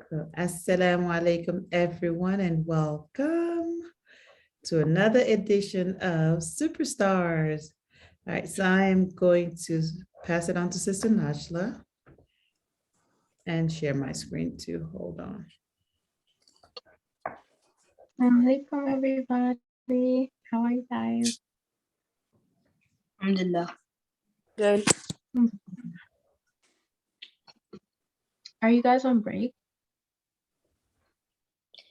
So, Assalamu alaikum, everyone, and welcome to another edition of Superstars. All right, so I'm going to pass it on to Sister Najla and share my screen too. Hold on. Assalamualaikum everybody. How are you guys? Alhamdulillah. Good. Are you guys on break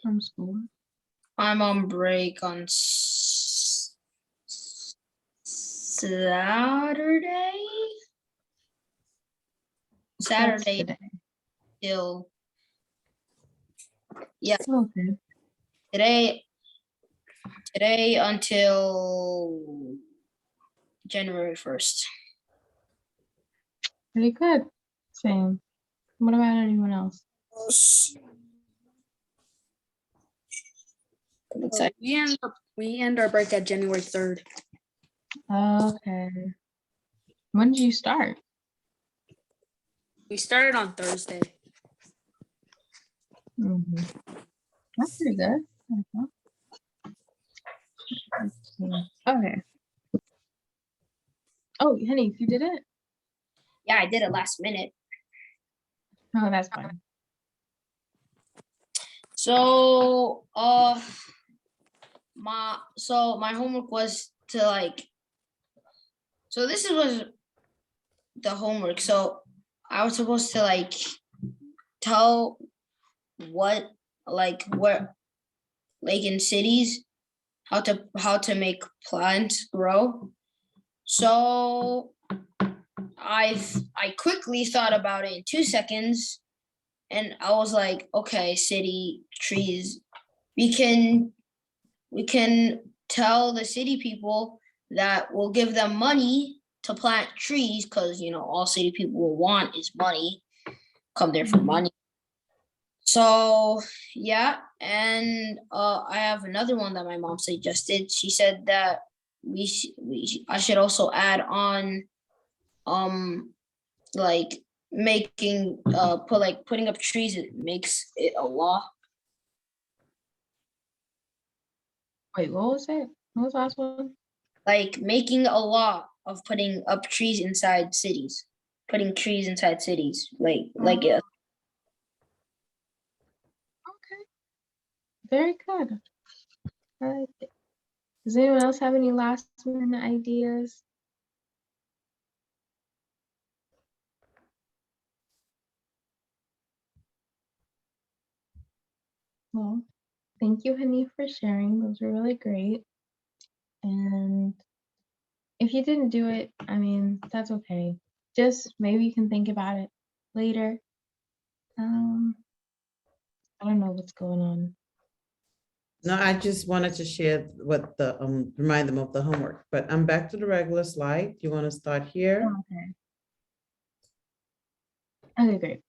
from school? I'm on break on Saturday. Saturday Today. till yeah. Okay. Today until January 1st. Pretty good. Same. What about anyone else? We end our break at January 3rd. Okay. When did you start? We started on Thursday. That's pretty good. Okay. Oh, honey, you did it? Yeah, I did it last minute. Oh, that's fine. So my homework was to this was the homework. So I was supposed to tell what where in cities how to make plants grow. So I quickly thought about it in 2 seconds, and I was like, okay, city trees, we can tell the city people that we'll give them money to plant trees, because all city people will want is money, come there for money. So yeah, and I have another one that my mom suggested. She said that I should also add on making putting up trees. It makes it a law. Wait, what was it? What was the last one? Like making a law of putting up trees inside cities. Putting trees inside cities. Yeah. Okay. Very good. Does anyone else have any last minute ideas? Well, thank you, honey, for sharing. Those were really great. And if you didn't do it, I mean, that's okay. Just maybe you can think about it later. I don't know what's going on. No, I just wanted to share what the remind them of the homework, but I'm back to the regular slide. You want to start here? Okay, great.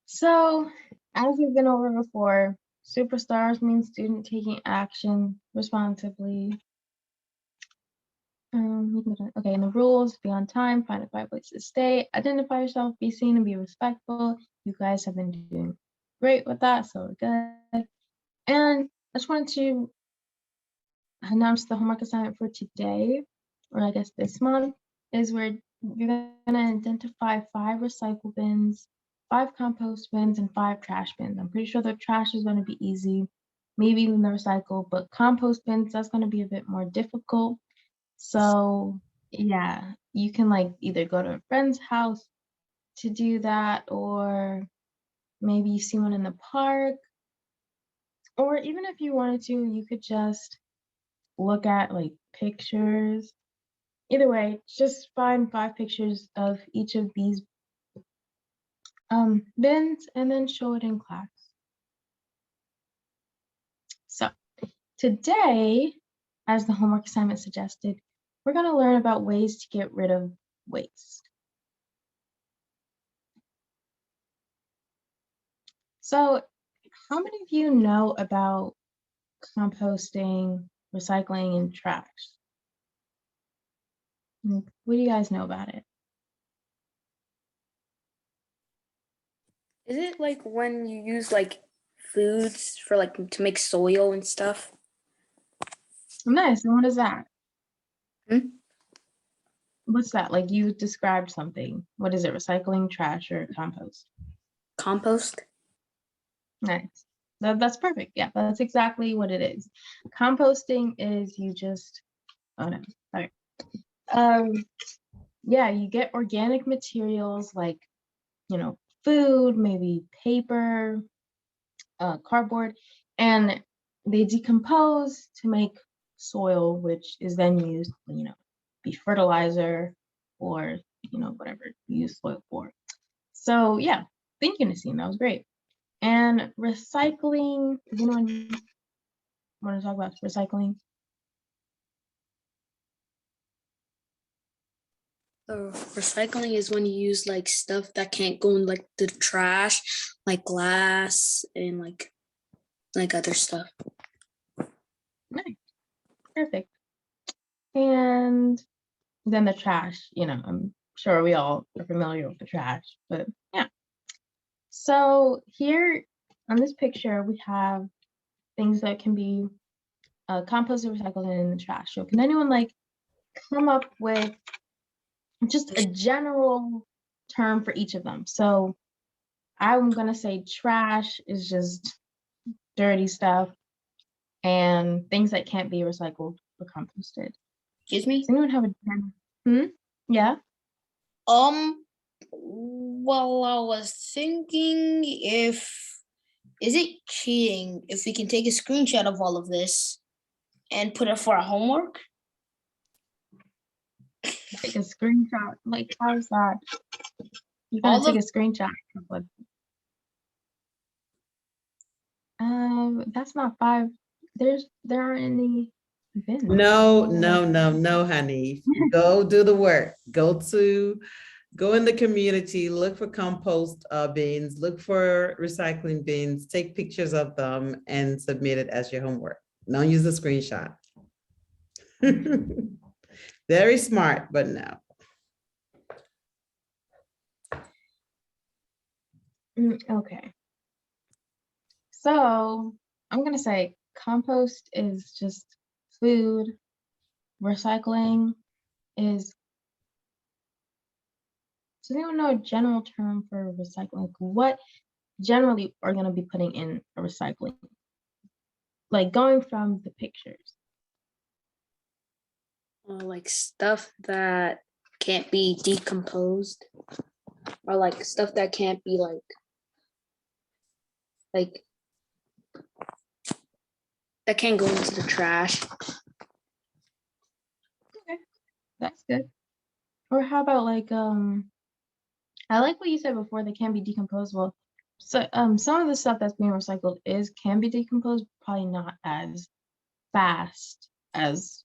So, as we've been over before, superstars means student taking action responsibly. Okay, and the rules: be on time, find a quiet place to stay, identify yourself, be seen, and be respectful. You guys have been doing great with that, so we're good. And I just wanted to announce the homework assignment for today, or I guess this month, is where you're gonna identify 5 recycle bins, 5 compost bins, and 5 trash bins. I'm pretty sure the trash is gonna be easy, maybe even the recycle, but compost bins, that's gonna be a bit more difficult. So yeah, you can either go to a friend's house to do that, or maybe you see one in the park, or even if you wanted to, you could just look at pictures. Either way, just find 5 pictures of each of these bins and then show it in class. So today, as the homework assignment suggested, we're going to learn about ways to get rid of waste. So how many of you know about composting, recycling, and trash? What do you guys know about it? Is it like when you use like foods for like to make soil and stuff? Nice. And what is that? Hmm? What's that? Like you described something. What is it? Recycling, trash, or compost? Compost? Nice. That's perfect. Yeah, that's exactly what it is. Composting is you just, oh no, sorry. Yeah, you get organic materials like, food, maybe paper, cardboard, and they decompose to make soil, which is then used, be fertilizer or, whatever you use soil for. So yeah, thank you, Nassim. That was great. And recycling, does anyone want to talk about recycling? So recycling is when you use like stuff that can't go in like the trash, like glass and like other stuff. Nice. Perfect. And then the trash, I'm sure we all are familiar with the trash, but yeah. So here on this picture, we have things that can be composted, recycled, and in the trash. So can anyone come up with just a general term for each of them? So I'm gonna say trash is just dirty stuff and things that can't be recycled or composted. Excuse me? Does anyone have a term? Yeah. Well, I was thinking is it cheating if we can take a screenshot of all of this and put it for our homework? Take a screenshot. Like, how's that? You're All gonna take of a screenshot of what? That's not 5. There aren't any bins. No, honey. Go do the work. Go in the community, look for compost bins, look for recycling bins, take pictures of them and submit it as your homework. Don't use a screenshot. Very smart, but no. Okay. So I'm gonna say compost is just food. Recycling is. Does anyone know a general term for recycling? Like, what generally are gonna be putting in a recycling? Like going from the pictures. Like stuff that can't be decomposed, or like stuff that can't be like that can't go into the trash. Okay, that's good. Or how about I like what you said before, they can be decomposed. Well, so some of the stuff that's being recycled can be decomposed, probably not as fast as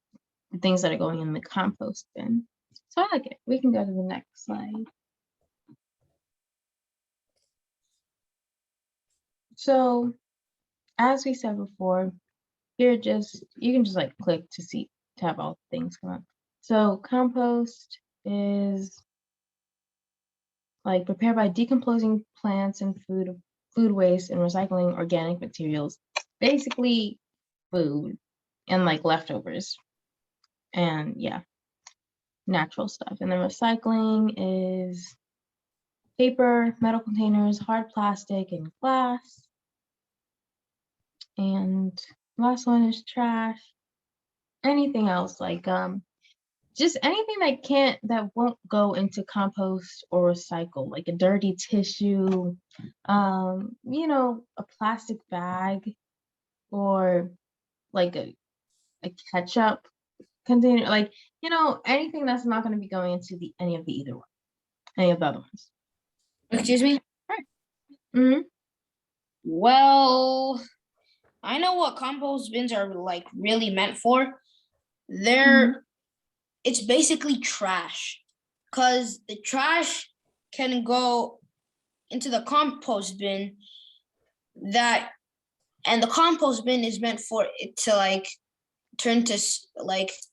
the things that are going in the compost bin. So I like it. We can go to the next slide. So as we said before, you can just click to have all things come up. So compost is prepared by decomposing plants and food waste and recycling organic materials, basically food and leftovers and yeah, natural stuff. And then recycling is paper, metal containers, hard plastic, and glass. And last one is trash. Anything else just anything that won't go into compost or recycle, like a dirty tissue, a plastic bag, or a ketchup container, anything that's not going to be going into any of the other ones. excuse me? Right. Mm-hmm. Well, I know what compost bins are really meant for. It's basically trash, because the trash can go into the compost bin and the compost bin is meant for it to turn to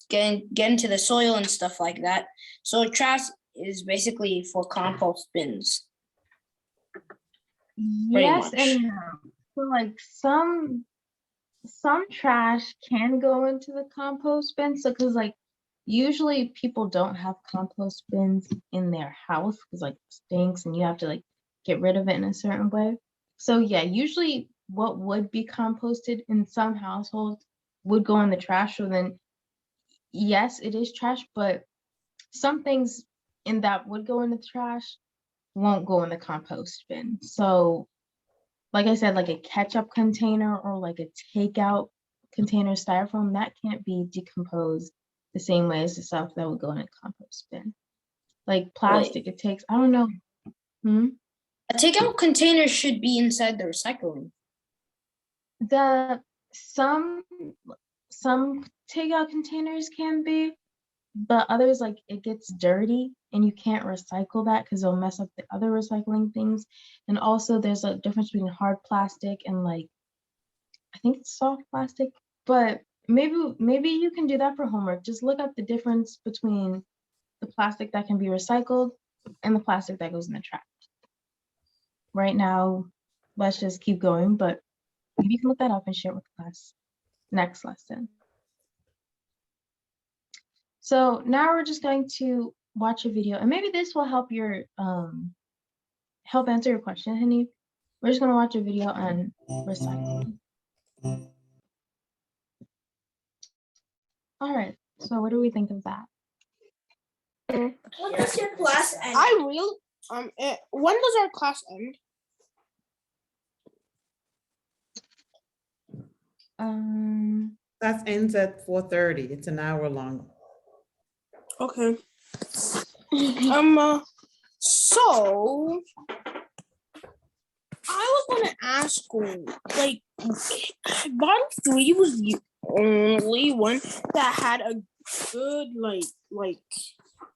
get into the soil and stuff like that. So trash is basically for compost bins. Yes much. and no. So like some trash can go into the compost bin. So because like usually people don't have compost bins in their house because like it stinks and you have to like get rid of it in a certain way. So yeah, usually what would be composted in some households would go in the trash. So then yes, it is trash, but some things in that would go in the trash won't go in the compost bin. So like I said, like a ketchup container or like a takeout container styrofoam, that can't be decomposed the same way as the stuff that would go in a compost bin. Like plastic, it takes, I don't know. Hmm? A takeout container should be inside the recycling. The some some takeout containers can be, but others like it gets dirty and you can't recycle that because it'll mess up the other recycling things. And also there's a difference between hard plastic and like I think it's soft plastic, but maybe you can do that for homework. Just look up the difference between the plastic that can be recycled and the plastic that goes in the trash. Right now, let's just keep going, but maybe you can look that up and share it with class next lesson. So now we're just going to watch a video, and maybe this will help your help answer your question, Hanif. We're just gonna watch a video on recycling. All right, so what do we think of that? When does your class end? When does our class end? Class ends at 4:30. It's an hour long. Okay. So I was gonna ask, like, bottom 3 was the only one that had a good, like.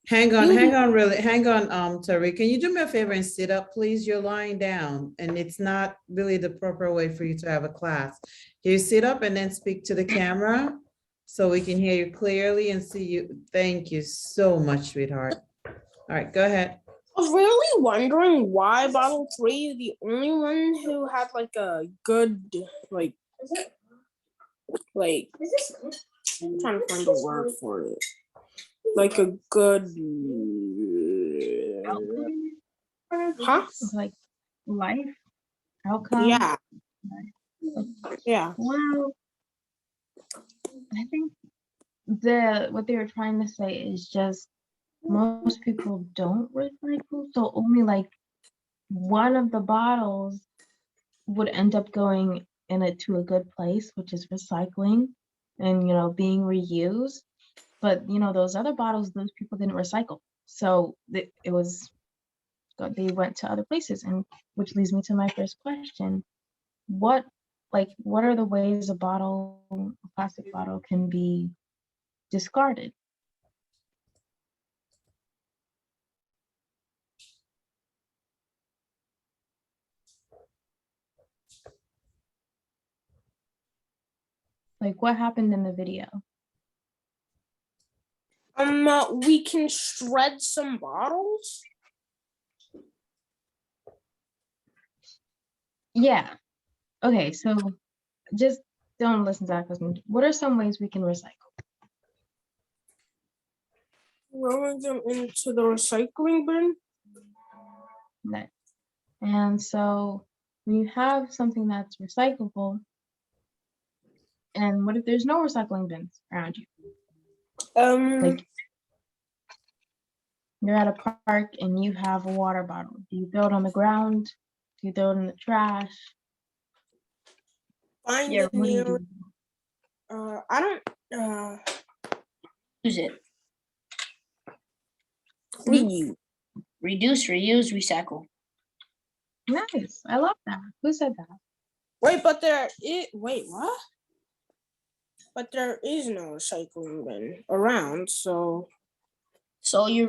Hang on, Tariq. Can you do me a favor and sit up, please? You're lying down and it's not really the proper way for you to have a class. Can you sit up and then speak to the camera so we can hear you clearly and see you? Thank you so much, sweetheart. All right, go ahead. I was really wondering why bottle 3 is the only one who had like a good, like, I'm trying to find a word for it. Like a good, huh? Like life outcome. Yeah. Yeah. Well, I think what they were trying to say is just most people don't recycle, so only like one of the bottles would end up going to a good place, which is recycling and being reused. But those other bottles, those people didn't recycle, so they went to other places, and which leads me to my first question: what are the ways a plastic bottle can be discarded? Like what happened in the video? We can shred some bottles. Yeah. Okay, so just don't listen to that question. What are some ways we can recycle? Throwing them into the recycling bin. Nice. And so when you have something that's recyclable, and what if there's no recycling bins around you? Like you're at a park and you have a water bottle. Do you throw it on the ground? Do you throw it in the trash? Find Yeah, the what do you near. do? I don't. Use it. Reuse. Reduce, reuse, recycle. Nice. I love that. Who said that? Wait, wait, what? But there is no recycling bin around, so. So you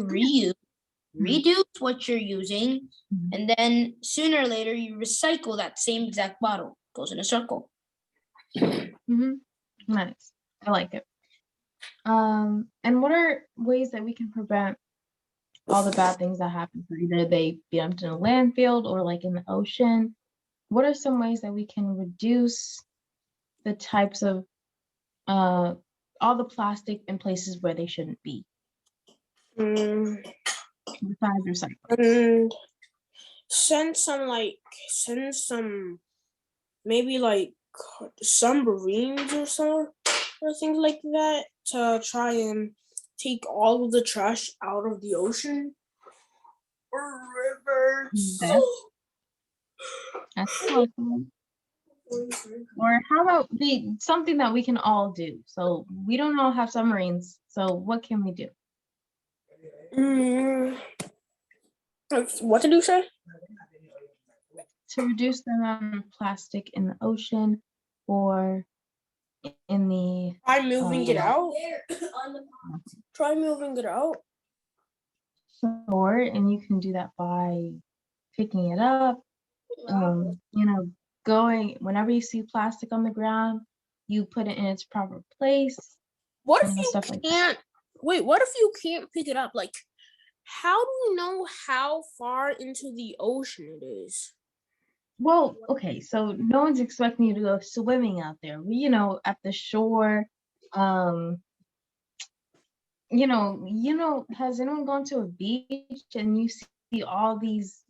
reduce what you're using, and then sooner or later you recycle that same exact bottle. Goes in a circle. Nice. I like it. And what are ways that we can prevent all the bad things that happen? Either they be dumped in a landfill or like in the ocean. what are some ways that we can reduce the types of all the plastic in places where they shouldn't be Mm, besides recycling? and send some maybe like submarines or things like that to try and take all of the trash out of the ocean or rivers. That's awesome. Or how about something that we can all do? So we don't all have submarines. So what can we do? What did you say? To reduce the amount of plastic in the ocean or in the Try moving it out. Try moving it out. shore, and you can do that by picking it up. You know, going whenever you see plastic on the ground, you put it in its proper place. What if and you stuff like that. can't? Wait, what if you can't pick it up? Like, how do you know how far into the ocean it is? Well, okay, so no one's expecting you to go swimming out there. You know, at the shore, you know, has anyone gone to a beach and you see all these,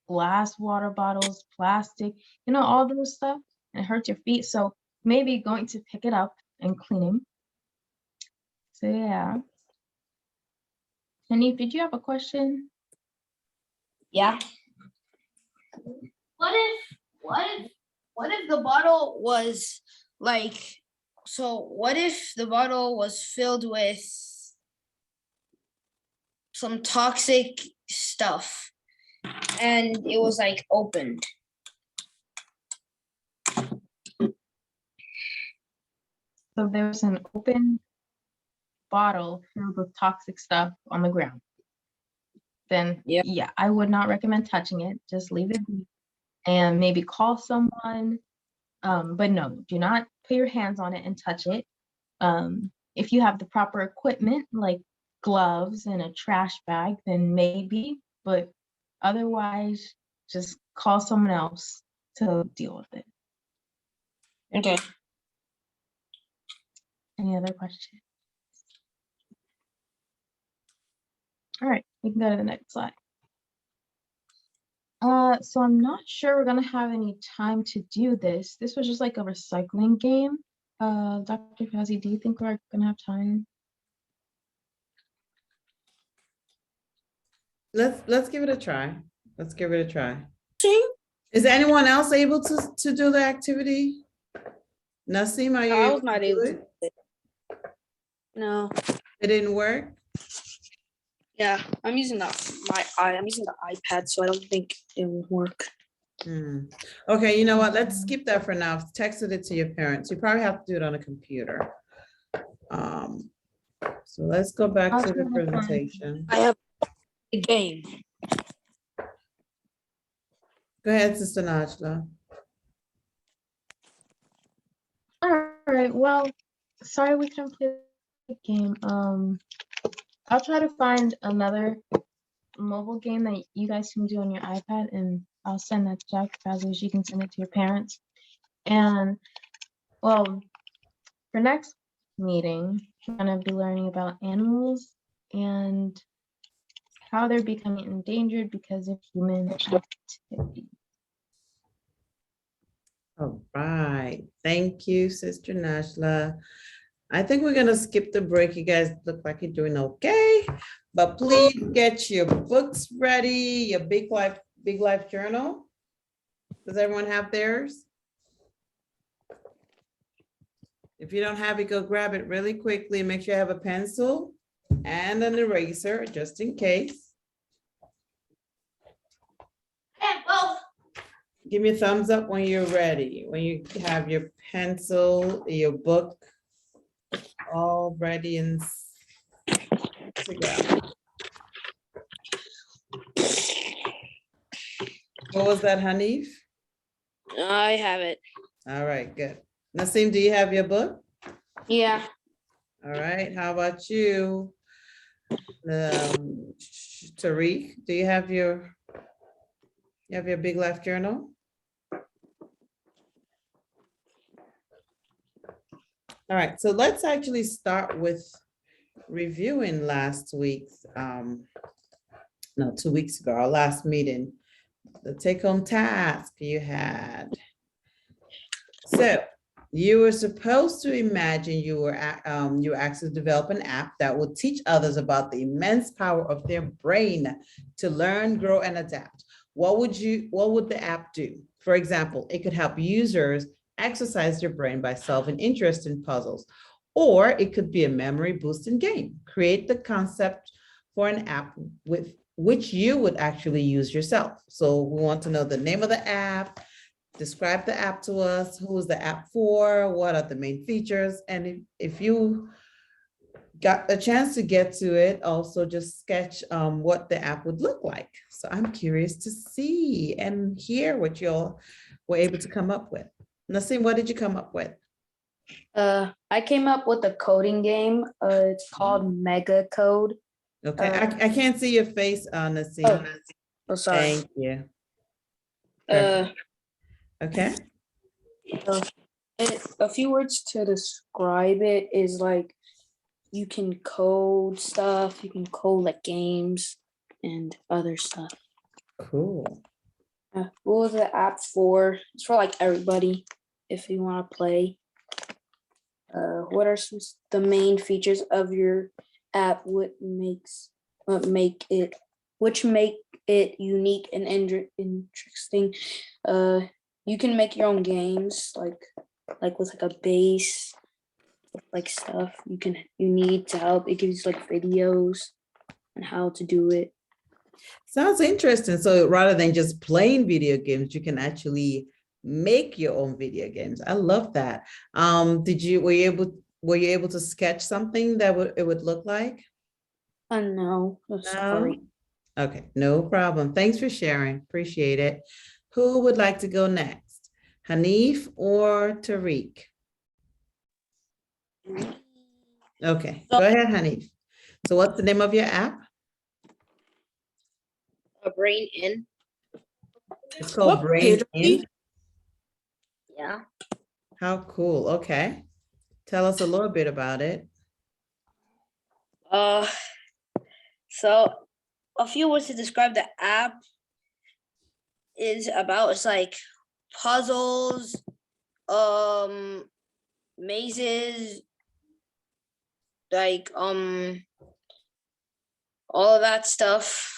glass water bottles, plastic, all those stuff, and it hurts your feet. So maybe going to pick it up and cleaning. So yeah. Hanif, did you have a question? Yeah. What if the bottle was like, so what if the bottle was filled with some toxic stuff and it was like opened? So there's an open bottle filled with toxic stuff on the ground. Then Yep. yeah, I would not recommend touching it. Just leave it be and maybe call someone. But no, do not put your hands on it and touch it. If you have the proper equipment like gloves and a trash bag, then maybe, but otherwise just call someone else to deal with it. Okay. Any other questions? All right, we can go to the next slide. So I'm not sure we're gonna have any time to do this. This was just like a recycling game. Dr. Fazzi, do you think we're gonna have time? Let's give it a try. Let's give it a try. See? Is anyone else able to do the activity? Nasim, are you I able was not to able do to. it? No. It didn't work? Yeah, I'm using I'm using the iPad, so I don't think it will work. Okay, you know what? Let's skip that for now. Texted it to your parents. You probably have to do it on a computer. So let's go back to the presentation. I have a game. Go ahead, Sister Najla. All right, well, sorry we couldn't play the game. I'll try to find another mobile game that you guys can do on your iPad, and I'll send that to Dr. Fazli. You can send it to your parents. And well, for next meeting, we're gonna be learning about animals and how they're becoming endangered because of human activity. All right, thank you, Sister Najla. I think we're gonna skip the break. You guys look like you're doing okay, but please get your books ready, your big life journal. Does everyone have theirs? If you don't have it, go grab it really quickly. Make sure you have a pencil and an eraser just in case. Give me a thumbs up when you're ready, when you have your pencil, your book all ready and to go. What was that, Hanif? I have it. All right, good. Nasim, do you have your book? Yeah. All right, how about you? Tariq, do you have your big life journal? All right, so let's actually start with reviewing last week's, no, 2 weeks ago, our last meeting, the take-home task you had. So you were supposed to imagine you were asked to develop an app that would teach others about the immense power of their brain to learn, grow, and adapt. What would the app do? For example, it could help users exercise their brain by solving interesting puzzles, or it could be a memory boosting game. Create the concept for an app with which you would actually use yourself. So we want to know the name of the app, describe the app to us, who is the app for, what are the main features, and if you got a chance to get to it, also just sketch what the app would look like. So I'm curious to see and hear what y'all were able to come up with. Nassim, what did you come up with? I came up with a coding game. It's called Mega Code. Okay, I can't see your face, Nassim. Oh, sorry. Thank you. Uh, Okay. a few words to describe it is like you can code stuff. You can code like games and other stuff. Cool. What was the app for? It's for like everybody if you want to play. What are the main features of your app? Which make it unique and interesting? You can make your own games like with like a base, like stuff you need to help. It gives you like videos on how to do it. Sounds interesting. So rather than just playing video games, you can actually make your own video games. I love that. Were you able to sketch something that it would look like? No, sorry. Okay, no problem. Thanks for sharing. Appreciate it. Who would like to go next? Hanif or Tariq? Okay, go ahead, Hanif. So what's the name of your app? A brain in. It's called What Brain page are In. we? Yeah. How cool. Okay. Tell us a little bit about it. So a few words to describe the app is about, it's like puzzles, mazes, like all of that stuff.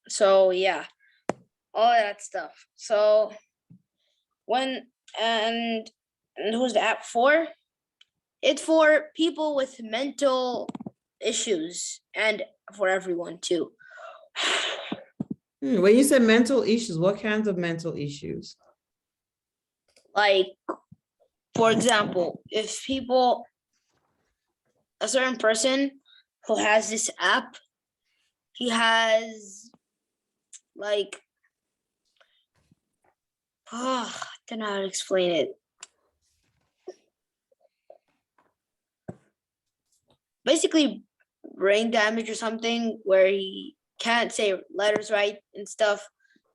So yeah, all of that stuff. So and who's the app for? It's for people with mental issues and for everyone too. When you say mental issues, what kinds of mental issues? Like, for example, if a certain person who has this app, he has like, I don't know how to explain it. Basically brain damage or something where he can't say letters right and stuff.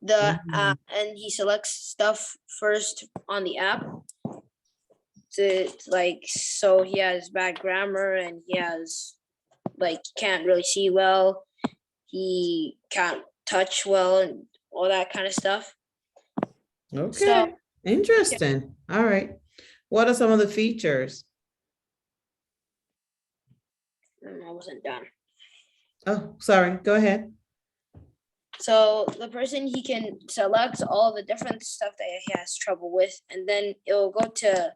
And he selects stuff first on the app to like, so he has bad grammar and he has like can't really see well, he can't touch well and all that kind of stuff. Okay, So, interesting. All right. What are some of the features? I wasn't done. Oh, sorry. Go ahead. So the person, he can select all the different stuff that he has trouble with, and then it will go to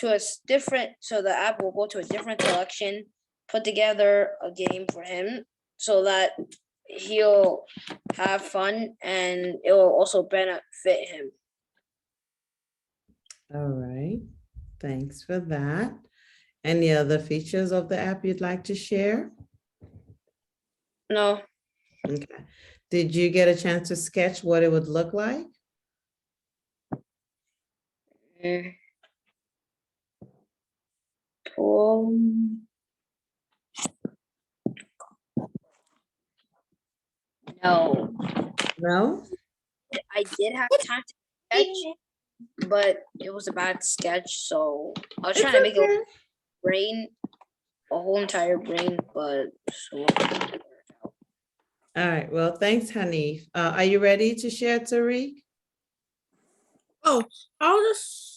a different, so the app will go to a different selection, put together a game for him so that he'll have fun and it will also benefit him. All right. Thanks for that. Any other features of the app you'd like to share? No. Okay. Did you get a chance to sketch what it would look like? No. No? I did have time to sketch, but it was a bad sketch. So I was It's trying to make okay. a whole entire brain, but so All right, well, thanks, Hanif. Are you ready to share, Tariq? Oh, I'll just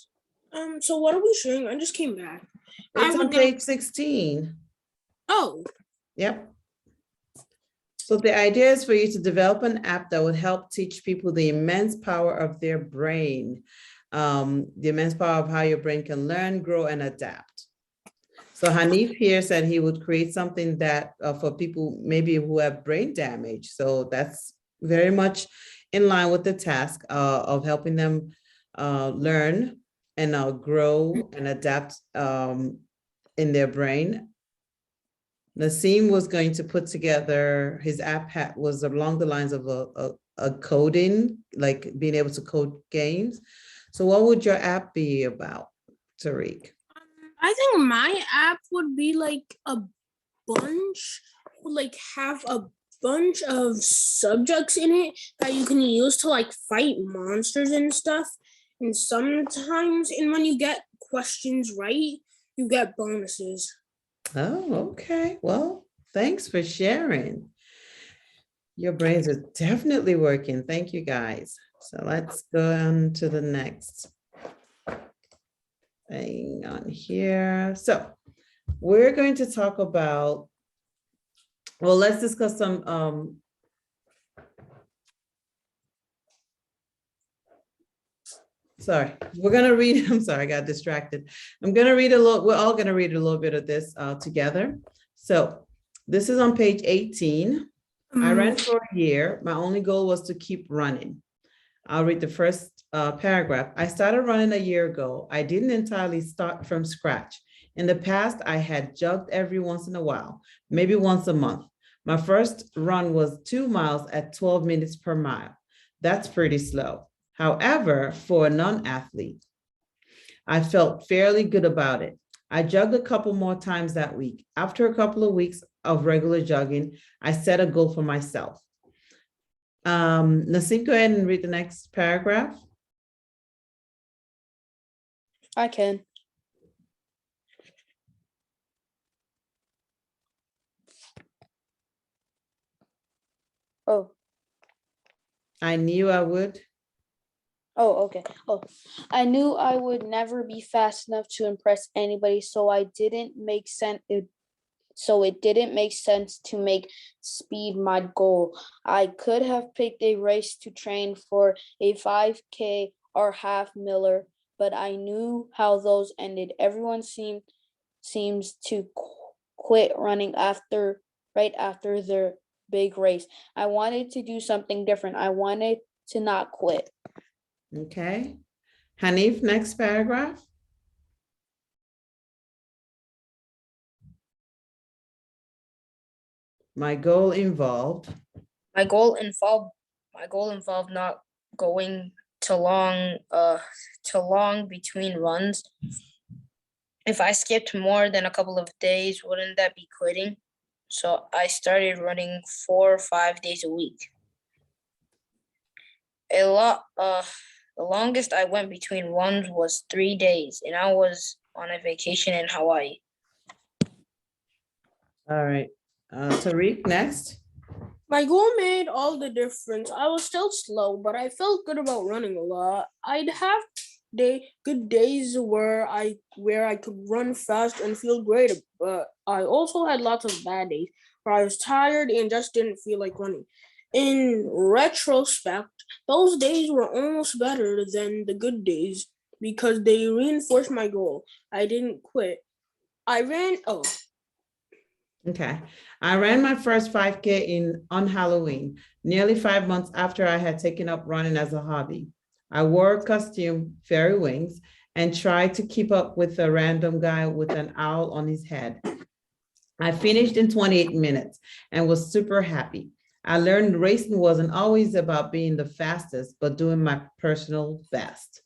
so what are we sharing? I just came back. I It's was on gonna page 16. oh Yep. So the idea is for you to develop an app that would help teach people the immense power of their brain, the immense power of how your brain can learn, grow, and adapt. So Hanif here said he would create something that for people maybe who have brain damage. So that's very much in line with the task of helping them learn and grow and adapt in their brain. Nassim was going to put together, his app was along the lines of a coding, like being able to code games. So what would your app be about, Tariq? I think my app would be like a bunch, like have a bunch of subjects in it that you can use to like fight monsters and stuff. And sometimes, and when you get questions right, you get bonuses. Oh, okay. Well, thanks for sharing. Your brains are definitely working. Thank you, guys. So let's go on to the next thing on here. So we're going to talk about, well, let's discuss some sorry, we're gonna read, I'm sorry, I got distracted. I'm gonna read a little, we're all gonna read a little bit of this together. So this is on page 18. I ran for a year. My only goal was to keep running. I'll read the first paragraph. I started running a year ago. I didn't entirely start from scratch. In the past, I had jogged every once in a while, maybe once a month. My first run was 2 miles at 12 minutes per mile. That's pretty slow. However, for a non-athlete, I felt fairly good about it. I jogged a couple more times that week. After a couple of weeks of regular jogging, I set a goal for myself. Nassim, go ahead and read the next paragraph. I can. Oh, I knew I would. okay. Oh, I knew I would never be fast enough to impress anybody, so it didn't make sense to make speed my goal. I could have picked a race to train for a 5K or half miller, but I knew how those ended. Everyone seems to quit running right after their big race. I wanted to do something different. I wanted to not quit. Okay. Hanif, next paragraph. My goal involved. my goal involved not going too long between runs. If I skipped more than a couple of days, wouldn't that be quitting? So I started running 4 or 5 days a week. The longest I went between runs was 3 days, and I was on a vacation in Hawaii. All right. Tariq, next. My goal made all the difference. I was still slow, but I felt good about running a lot. I'd have good days where I could run fast and feel great, but I also had lots of bad days where I was tired and just didn't feel like running. In retrospect, those days were almost better than the good days because they reinforced my goal. I didn't quit. I ran. Oh, Okay. I ran my first 5K on Halloween, nearly 5 months after I had taken up running as a hobby. I wore a costume, fairy wings, and tried to keep up with a random guy with an owl on his head. I finished in 28 minutes and was super happy. I learned racing wasn't always about being the fastest, but doing my personal best.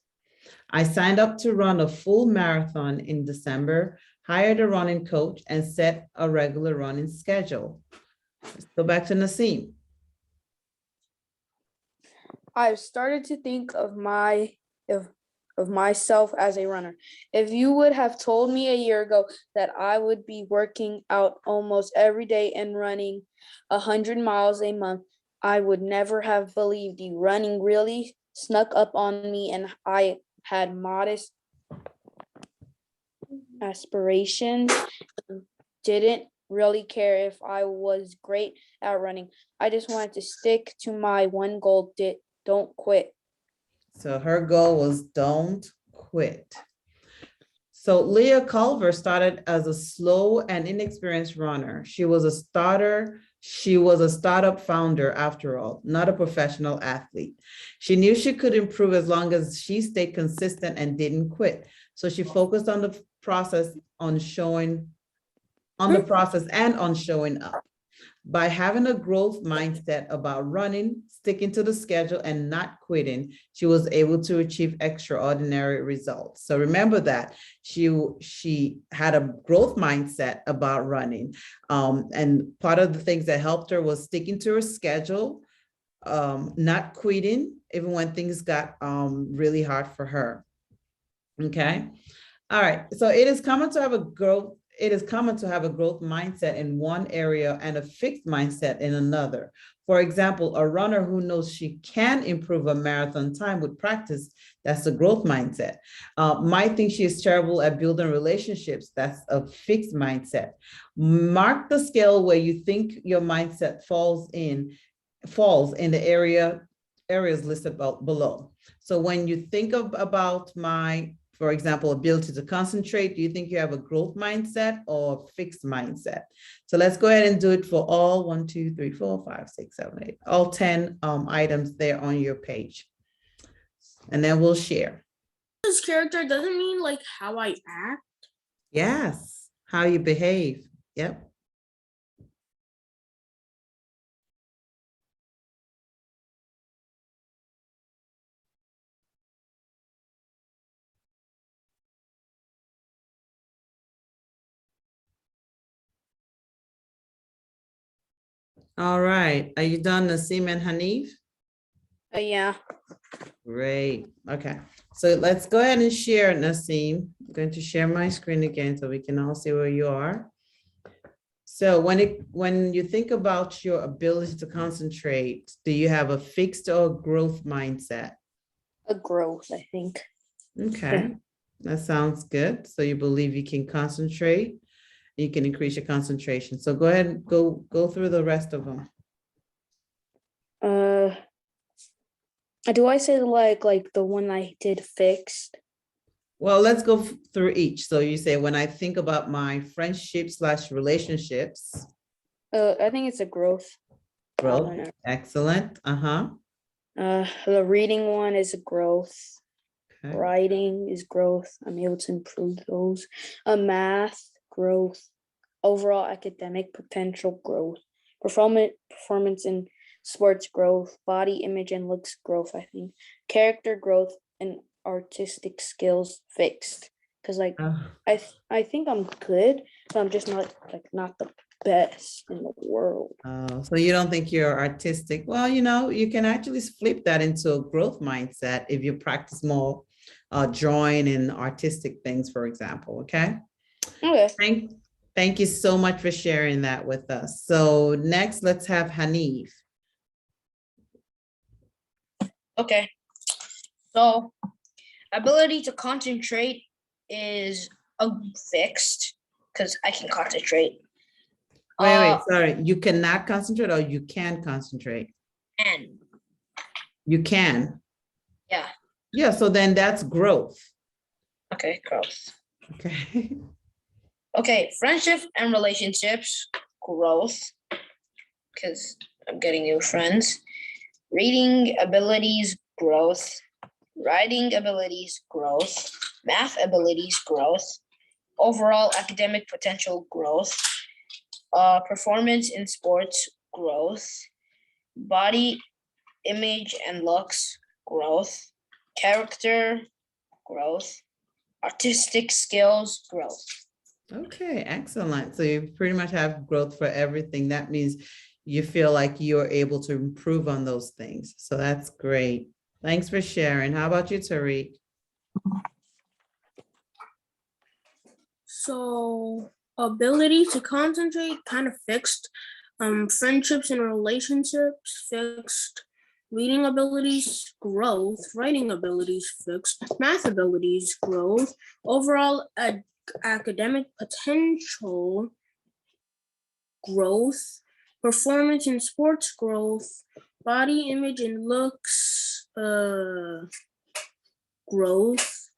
I signed up to run a full marathon in December, hired a running coach, and set a regular running schedule. Let's go back to Nassim. I've started to think of of myself as a runner. If you would have told me a year ago that I would be working out almost every day and running 100 miles a month, I would never have believed you. Running really snuck up on me, and I had modest aspirations. Didn't really care if I was great at running. I just wanted to stick to my one goal. Don't quit. So her goal was don't quit. So Leah Culver started as a slow and inexperienced runner. She was a starter. She was a startup founder after all, not a professional athlete. She knew she could improve as long as she stayed consistent and didn't quit. So she focused on the process, on the process and on showing up. By having a growth mindset about running, sticking to the schedule, and not quitting, she was able to achieve extraordinary results. So remember that she had a growth mindset about running. And part of the things that helped her was sticking to her schedule, not quitting, even when things got really hard for her. Okay. All right. So it is common to have a growth mindset in one area and a fixed mindset in another. For example, a runner who knows she can improve a marathon time with practice, that's a growth mindset. Might think she is terrible at building relationships, that's a fixed mindset. Mark the scale where you think your mindset falls in the areas listed below. So when you think about for example, ability to concentrate, do you think you have a growth mindset or fixed mindset? So let's go ahead and do it for all 1, 2, 3, 4, 5, 6, 7, 8, all 10 items there on your page. And then we'll share. This character doesn't mean like how I act. Yes, how you behave. Yep. All right, are you done, Naseem and Hanif? Yeah. Great. Okay. So let's go ahead and share, Naseem. I'm going to share my screen again so we can all see where you are. So when you think about your ability to concentrate, do you have a fixed or growth mindset? A growth, I think. Okay, that sounds good. So you believe you can concentrate, you can increase your concentration. So go ahead and go through the rest of them. Do I say like the one I did fixed? Well, let's go through each. So you say, when I think about my friendship/relationships. I think it's a growth. Growth, excellent. The reading one is a growth. Okay. Writing is growth. I'm able to improve those. Math, growth. Overall academic potential, growth. Performance in sports, growth. Body image and looks, growth, I think. Character growth and artistic skills, fixed. Because I think I'm good, but I'm just not the best in the world. So you don't think you're artistic? Well, you can actually flip that into a growth mindset if you practice more drawing and artistic things, for example. Okay. Okay. Thank you so much for sharing that with us. So next, let's have Hanif. Okay. So ability to concentrate is a fixed because I can concentrate. Wait, sorry. You cannot concentrate or you can concentrate? And you can. Yeah. Yeah, so then that's growth. Okay, growth. Okay. Okay, friendship and relationships, growth, because I'm getting new friends. Reading abilities, growth. Writing abilities, growth. Math abilities, growth. Overall academic potential, growth. Performance in sports, growth. Body image and looks, growth. Character, growth. Artistic skills, growth. Okay, excellent. So you pretty much have growth for everything. That means you feel like you're able to improve on those things. So that's great. Thanks for sharing. How about you, Tariq? So ability to concentrate, kind of fixed. Friendships and relationships, fixed. Reading abilities, growth. Writing abilities, fixed. Math abilities, growth. Overall academic potential, growth. Performance in sports, growth. Body image and looks, growth.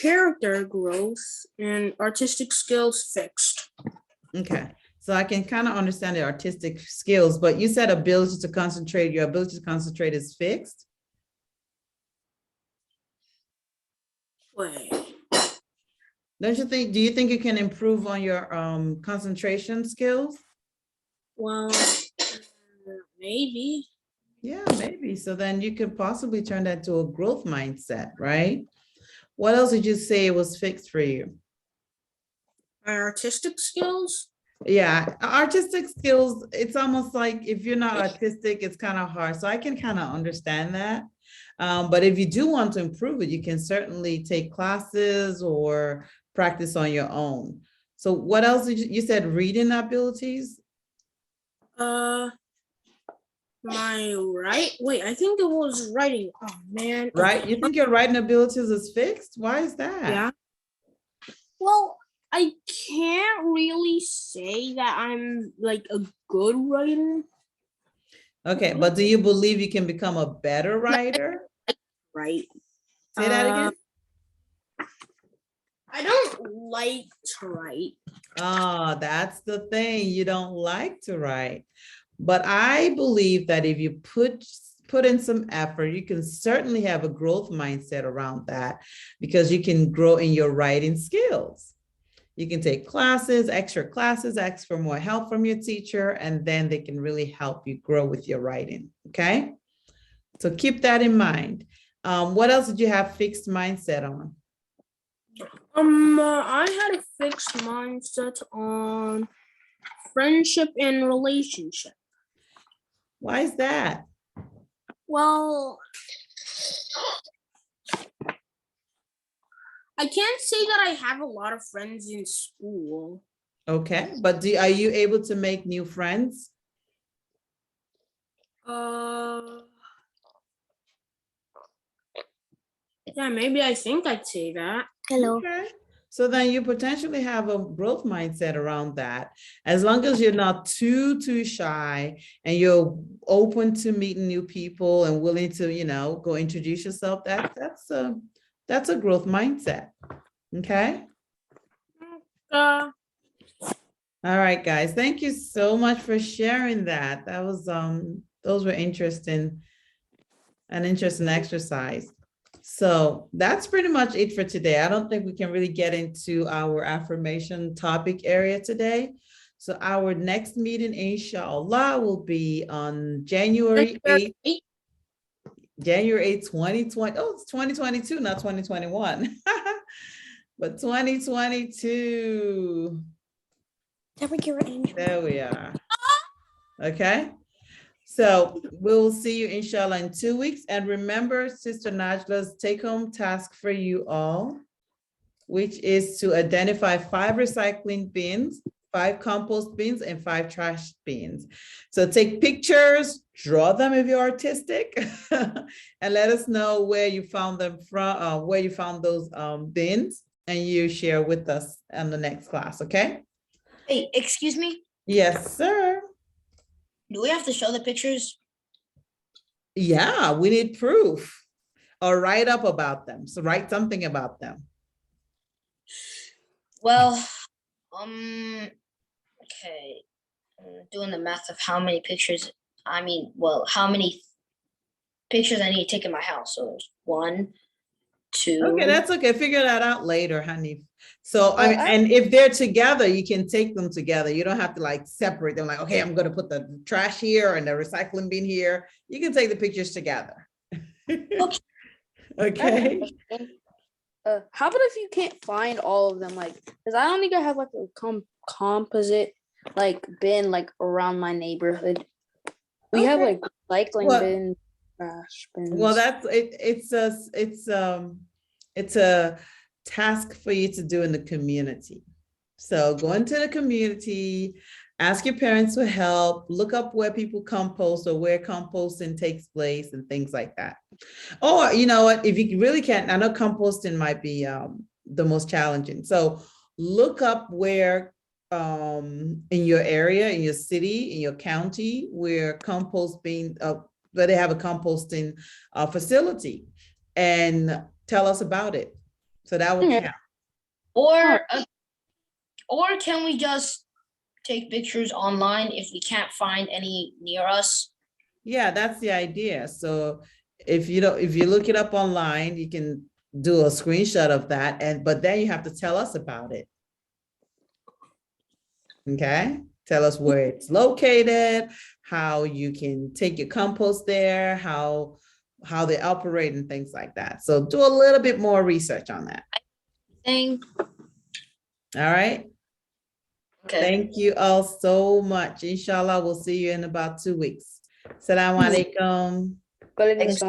Character, growth. And artistic skills, fixed. Okay, so I can kind of understand the artistic skills, but you said ability to concentrate, your ability to concentrate is fixed? Wait. Don't you think, do you think you can improve on your concentration skills? Well, maybe. Yeah, maybe. So then you could possibly turn that to a growth mindset, right? What else did you say was fixed for you? My artistic skills. Yeah, artistic skills, it's almost like if you're not artistic, it's kind of hard. So I can kind of understand that. But if you do want to improve it, you can certainly take classes or practice on your own. So what else did you said reading abilities? My right. Wait, I think it was writing. Oh man. Right? You think your writing abilities is fixed? Why is that? Yeah. Well, I can't really say that I'm like a good writer. Okay, but do you believe you can become a better writer? Right. Say that again. I don't like to write. Oh, that's the thing. You don't like to write. But I believe that if you put in some effort, you can certainly have a growth mindset around that because you can grow in your writing skills. You can take classes, extra classes, ask for more help from your teacher, and then they can really help you grow with your writing, okay? So keep that in mind. What else did you have fixed mindset on? I had a fixed mindset on friendship and relationship. Why is that? Well, I can't say that I have a lot of friends in school. Okay, but are you able to make new friends? Yeah, maybe I think I'd say that. Okay. So then you potentially have a growth mindset around that. As long as you're not too shy and you're open to meeting new people and willing to, go introduce yourself, that's a growth mindset. Okay. Uh, All right, guys. Thank you so much for sharing that. That was those were interesting, an interesting exercise. So that's pretty much it for today. I don't think we can really get into our affirmation topic area today. So our next meeting, inshallah, will be on January 8th. January 8th, 2020. Oh, it's 2022, not 2021. But 2022. There we are. Okay. So we'll see you inshallah in 2 weeks. And remember Sister Najla's take-home task for you all, which is to identify 5 recycling bins, 5 compost bins, and 5 trash bins. So take pictures, draw them if you're artistic, and let us know where you found them from, where you found those bins, and you share with us in the next class, okay? Hey, excuse me? Yes, sir. Do we have to show the pictures? Yeah, we need proof or write up about them. So write something about them. Well, okay. I'm doing the math of how many pictures, how many pictures I need to take in my house. So there's 1, 2. Okay, that's okay. Figure that out later, honey. So, I mean, Oh, and if they're together, you can take them together. You don't have to like separate them like, okay, I'm going to put the trash here and the recycling bin here. You can take the pictures together. Okay. How about if you can't find all of them? Like, because I don't think I have like a composite like bin like around my neighborhood. We have Okay. like recycling Well- bins, trash bins. Well, that's it. It's it's a task for you to do in the community. So go into the community, ask your parents for help, look up where people compost or where composting takes place and things like that. Or you know what, if you really can't, I know composting might be the most challenging. So look up where in your area, in your city, in your county, where compost being where they have a composting facility, and tell us about it. So that will Okay. count. Or can we just take pictures online if we can't find any near us? Yeah, that's the idea. So if you don't, if you look it up online, you can do a screenshot of that, and but then you have to tell us about it. Okay, tell us where it's located, how you can take your compost there, how they operate and things like that. So do a little bit more research on that. Thing. All right. Okay. Thank you all so much. Inshallah, we'll see you in about 2 weeks. Assalamu alaikum. But it is